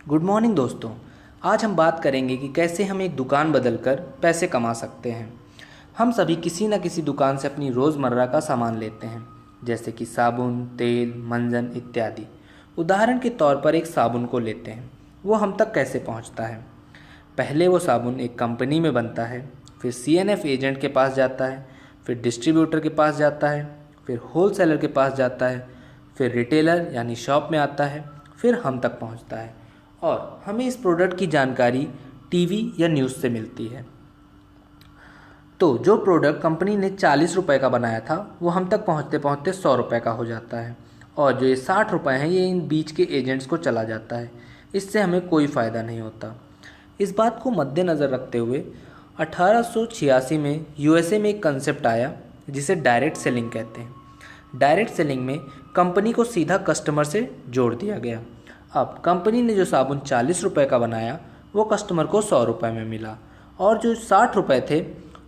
Good morning दोस्तों। आज हम बात करेंगे कि कैसे हम एक दुकान बदलकर पैसे कमा सकते हैं। हम सभी किसी न किसी दुकान से अपनी रोज़मर्रा का सामान लेते हैं, जैसे कि साबुन, तेल, मंजन इत्यादि। उदाहरण के तौर पर एक साबुन को लेते हैं। वो हम तक कैसे पहुंचता है? पहले वो साबुन एक कंपनी में बनता है, फिर सीएनएफ एजेंट के पास जाता है, फिर डिस्ट्रीब्यूटर के पास जाता है, फिर होलसेलर के पास जाता है, फिर रिटेलर यानी शॉप में आता है, फिर हम तक पहुंचता है और हमें इस प्रोडक्ट की जानकारी टीवी या न्यूज़ से मिलती है। तो जो प्रोडक्ट कंपनी ने 40 रुपए का बनाया था वो हम तक पहुंचते पहुंचते 100 रुपए का हो जाता है, और जो ये 60 रुपए हैं ये इन बीच के एजेंट्स को चला जाता है। इससे हमें कोई फ़ायदा नहीं होता। इस बात को मद्देनज़र रखते हुए 1886 में यूएसए में एक कंसेप्ट आया जिसे डायरेक्ट सेलिंग कहते हैं। डायरेक्ट सेलिंग में कंपनी को सीधा कस्टमर से जोड़ दिया गया। अब कंपनी ने जो साबुन 40 रुपए का बनाया वो कस्टमर को 100 रुपए में मिला, और जो 60 रुपए थे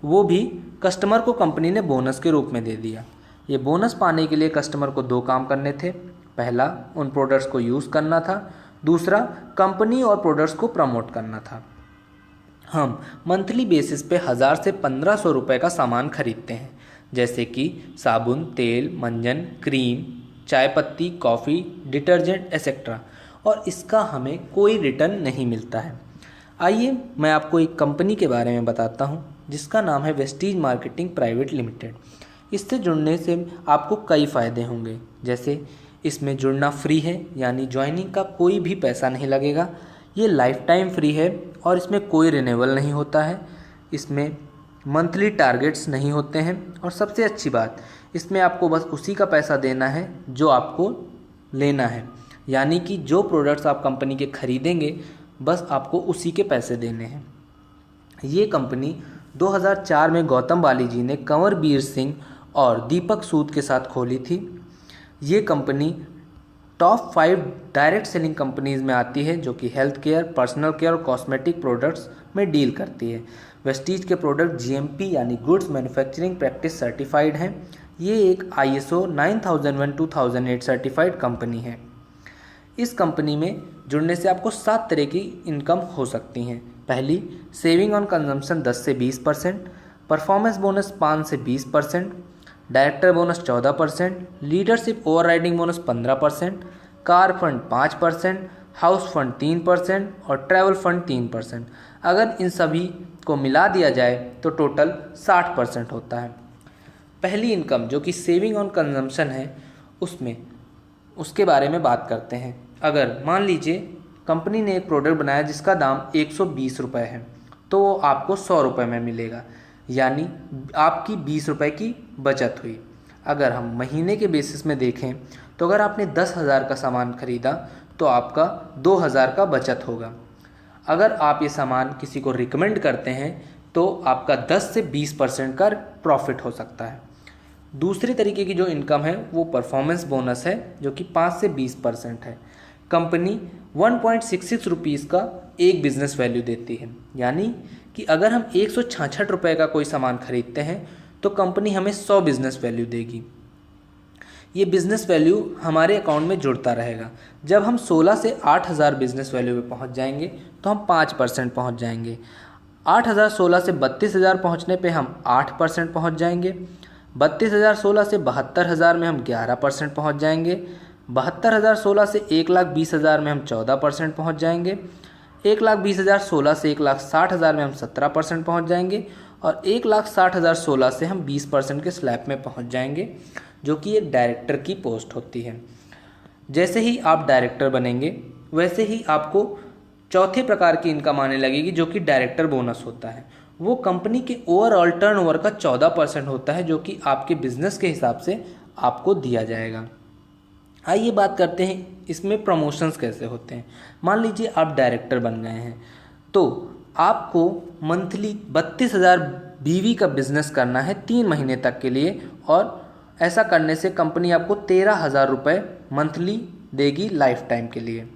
वो भी कस्टमर को कंपनी ने बोनस के रूप में दे दिया। ये बोनस पाने के लिए कस्टमर को दो काम करने थे। पहला, उन प्रोडक्ट्स को यूज़ करना था। दूसरा, कंपनी और प्रोडक्ट्स को प्रमोट करना था। हम मंथली बेसिस पे 1000 से 1500 रुपए का सामान खरीदते हैं, जैसे कि साबुन, तेल, मंजन, क्रीम, चाय पत्ती, कॉफ़ी, डिटर्जेंट एक्सेट्रा, और इसका हमें कोई रिटर्न नहीं मिलता है। आइए मैं आपको एक कंपनी के बारे में बताता हूँ जिसका नाम है वेस्टीज मार्केटिंग प्राइवेट लिमिटेड। इससे जुड़ने से आपको कई फ़ायदे होंगे, जैसे इसमें जुड़ना फ्री है, यानी ज्वाइनिंग का कोई भी पैसा नहीं लगेगा। ये लाइफ टाइम फ्री है और इसमें कोई रिन्यूअल नहीं होता है। इसमें मंथली टारगेट्स नहीं होते हैं, और सबसे अच्छी बात, इसमें आपको बस उसी का पैसा देना है जो आपको लेना है, यानी कि जो प्रोडक्ट्स आप कंपनी के खरीदेंगे बस आपको उसी के पैसे देने हैं। ये कंपनी 2004 में गौतम बाली जी ने कंवर बीर सिंह और दीपक सूद के साथ खोली थी। ये company top 5 direct selling companies में आती है, जो कि हेल्थ केयर, पर्सनल केयर और कॉस्मेटिक प्रोडक्ट्स में डील करती है। वेस्टीज के प्रोडक्ट जीएमपी यानी गुड्स मैन्युफैक्चरिंग प्रैक्टिस सर्टिफाइड हैं। ये एक आईएसओ 9001-2008 सर्टिफाइड कंपनी है। इस कंपनी में जुड़ने से आपको 7 तरह की इनकम हो सकती हैं। पहली, सेविंग ऑन कंजम्पशन 10 से 20%, परफॉर्मेंस बोनस 5 से 20%, director bonus 14%, leadership overriding bonus 15%, car fund 5%, house fund 3% और ट्रैवल फंड 3%। अगर इन सभी को मिला दिया जाए तो टोटल 60% होता है। पहली इनकम जो कि सेविंग ऑन कंजम्पशन है, उसके बारे में बात करते हैं। अगर मान लीजिए कंपनी ने एक प्रोडक्ट बनाया जिसका दाम 120 रुपये है, तो वो आपको 100 रुपये में मिलेगा, यानी आपकी 20 रुपये की बचत हुई। अगर हम महीने के बेसिस में देखें तो अगर आपने 10,000 का सामान खरीदा तो आपका 2,000 का बचत होगा। अगर आप ये सामान किसी को रिकमेंड करते हैं तो आपका 10 से 20% का प्रॉफिट हो सकता है। दूसरे तरीके की जो इनकम है वो परफॉर्मेंस बोनस है, जो कि 5 से 20% है। कंपनी 1.66 रुपीज़ का एक बिज़नेस वैल्यू देती है, यानी कि अगर हम 166 रुपये का कोई सामान खरीदते हैं तो कंपनी हमें 100 बिज़नेस वैल्यू देगी। ये बिज़नेस वैल्यू हमारे अकाउंट में जुड़ता रहेगा। जब हम 16 से 8,000 बिज़नेस वैल्यू पे पहुंच जाएंगे तो हम 5% पहुंच जाएंगे। 8,000 16 से 32,000 पहुंचने पे हम 8% पहुंच जाएंगे। 32,000 16 से 72,000 में हम 11% पहुंच जाएंगे। 72,000 16 से 1,20,000 में हम 14% पहुंच जाएंगे। 1,20,000 16 से 1,60,000 में हम 17% पहुंच जाएंगे, और 1,60,000 16 से हम 20% के स्लैब में पहुंच जाएंगे, जो कि एक डायरेक्टर की पोस्ट होती है। जैसे ही आप डायरेक्टर बनेंगे वैसे ही आपको चौथे प्रकार की इनकम आने लगेगी, जो कि डायरेक्टर बोनस होता है। वो कंपनी के ओवरऑल टर्नओवर का 14% होता है, जो कि आपके बिजनेस के हिसाब से आपको दिया जाएगा। आइए बात करते हैं इसमें प्रमोशंस कैसे होते हैं। मान लीजिए आप डायरेक्टर बन गए हैं तो आपको मंथली 32,000 बीवी का बिजनेस करना है 3 महीने तक के लिए, और ऐसा करने से कंपनी आपको 13,000 रुपये मंथली देगी लाइफ टाइम के लिए।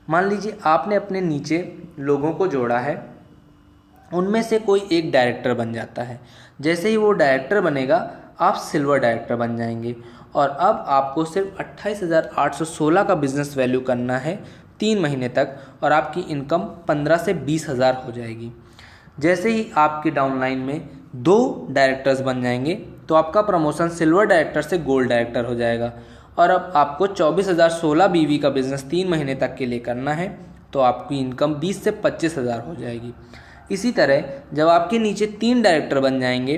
मान लीजिए आपने अपने नीचे लोगों को जोड़ा है, उनमें से कोई एक डायरेक्टर बन जाता है। जैसे ही वो डायरेक्टर बनेगा आप सिल्वर डायरेक्टर बन जाएंगे, और अब आपको सिर्फ 28,816 का बिजनेस वैल्यू करना है 3 महीने तक और आपकी इनकम 15 से 20 हज़ार हो जाएगी। जैसे ही आपके डाउनलाइन में 2 डायरेक्टर्स बन जाएंगे तो आपका प्रमोशन सिल्वर डायरेक्टर से गोल्ड डायरेक्टर हो जाएगा और अब आपको 24,016 बीवी का बिजनेस 3 महीने तक के लिए करना है तो आपकी इनकम 20 से 25 हज़ार हो जाएगी। इसी तरह जब आपके नीचे 3 डायरेक्टर बन जाएंगे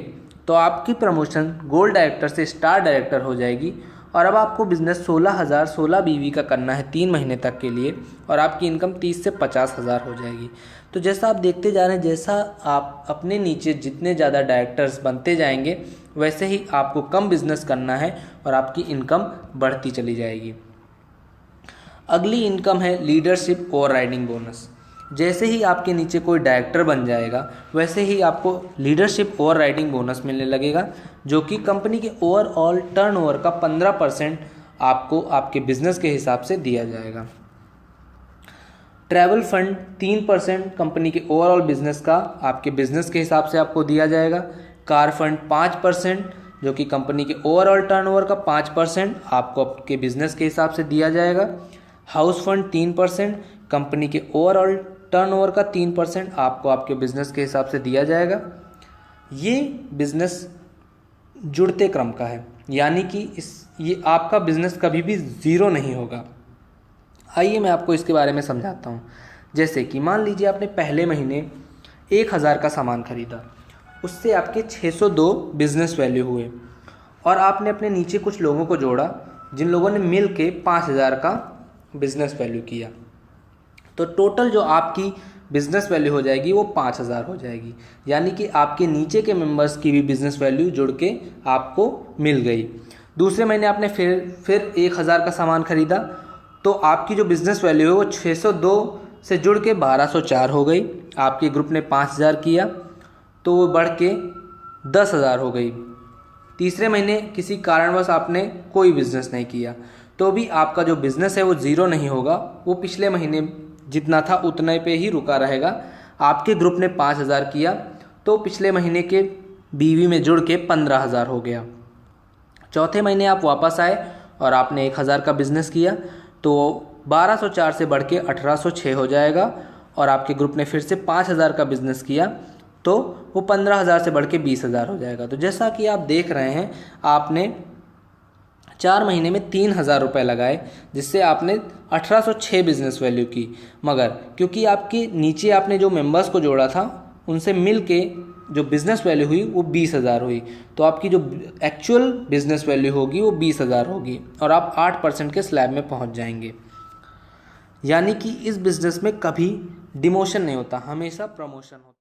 तो आपकी प्रमोशन गोल्ड डायरेक्टर से स्टार डायरेक्टर हो जाएगी और अब आपको बिज़नेस 16,016 बीवी का करना है 3 महीने तक के लिए और आपकी इनकम 30 से 50 हज़ार हो जाएगी। तो जैसा आप देखते जा रहे हैं, जैसा आप अपने नीचे जितने ज़्यादा डायरेक्टर्स बनते जाएंगे वैसे ही आपको कम बिजनेस करना है और आपकी इनकम बढ़ती चली जाएगी। अगली इनकम है लीडरशिप ओवर राइडिंग बोनस। जैसे ही आपके नीचे कोई डायरेक्टर बन जाएगा वैसे ही आपको लीडरशिप ओवर राइडिंग बोनस मिलने लगेगा, जो कि कंपनी के ओवरऑल टर्नओवर का 15% आपको आपके बिजनेस के हिसाब से दिया जाएगा। ट्रैवल फंड 3% कंपनी के ओवरऑल बिजनेस का आपके बिजनेस के हिसाब से आपको दिया जाएगा। कार फंड 5% जो कि कंपनी के ओवरऑल टर्नओवर का 5% आपको आपके बिजनेस के हिसाब से दिया जाएगा। हाउस फंड 3% कंपनी के ओवरऑल टर्नओवर का 3% आपको आपके बिजनेस के हिसाब से दिया जाएगा। ये बिजनेस जुड़ते क्रम का है, यानी कि ये आपका बिजनेस कभी भी ज़ीरो नहीं होगा। आइए मैं आपको इसके बारे में समझाता हूँ। जैसे कि मान लीजिए आपने पहले महीने 1,000 का सामान खरीदा, उससे आपके 602 बिजनेस वैल्यू हुए और आपने अपने नीचे कुछ लोगों को जोड़ा जिन लोगों ने मिल के 5,000 का बिजनेस वैल्यू किया, तो टोटल जो आपकी बिजनेस वैल्यू हो जाएगी वो 5,000 हो जाएगी। यानी कि आपके नीचे के मेंबर्स की भी बिजनेस वैल्यू जुड़ के आपको मिल गई। दूसरे महीने आपने फिर 1,000 का सामान खरीदा तो आपकी जो बिजनेस वैल्यू है वो 602 से जुड़ के 1,204 हो गई। आपके ग्रुप ने 5,000 किया तो वो बढ़ के 10,000 हो गई। तीसरे महीने किसी कारणवश आपने कोई बिजनेस नहीं किया तो भी आपका जो बिजनेस है वो ज़ीरो नहीं होगा, वो पिछले महीने जितना था उतने पे ही रुका रहेगा। आपके ग्रुप ने 5,000 किया तो पिछले महीने के बीवी में जुड़ के 15,000 हो गया। चौथे महीने आप वापस आए और आपने 1,000 का बिजनेस किया तो 1,204 से बढ़ के 1,806 हो जाएगा और आपके ग्रुप ने फिर से 5,000 का बिजनेस किया तो वो 15,000 से बढ़ के 20,000 हो जाएगा। तो जैसा कि आप देख रहे हैं, आपने 4 महीने में 3,000 रुपये लगाए जिससे आपने 1,806 बिजनेस वैल्यू की, मगर क्योंकि आपके नीचे आपने जो मेंबर्स को जोड़ा था उनसे मिल के जो बिज़नेस वैल्यू हुई वो 20,000 हुई, तो आपकी जो एक्चुअल बिज़नेस वैल्यू होगी वो 20,000 होगी और आप 8% के स्लैब में पहुंच जाएंगे। यानी कि इस बिज़नेस में कभी डिमोशन नहीं होता, हमेशा प्रमोशन होता।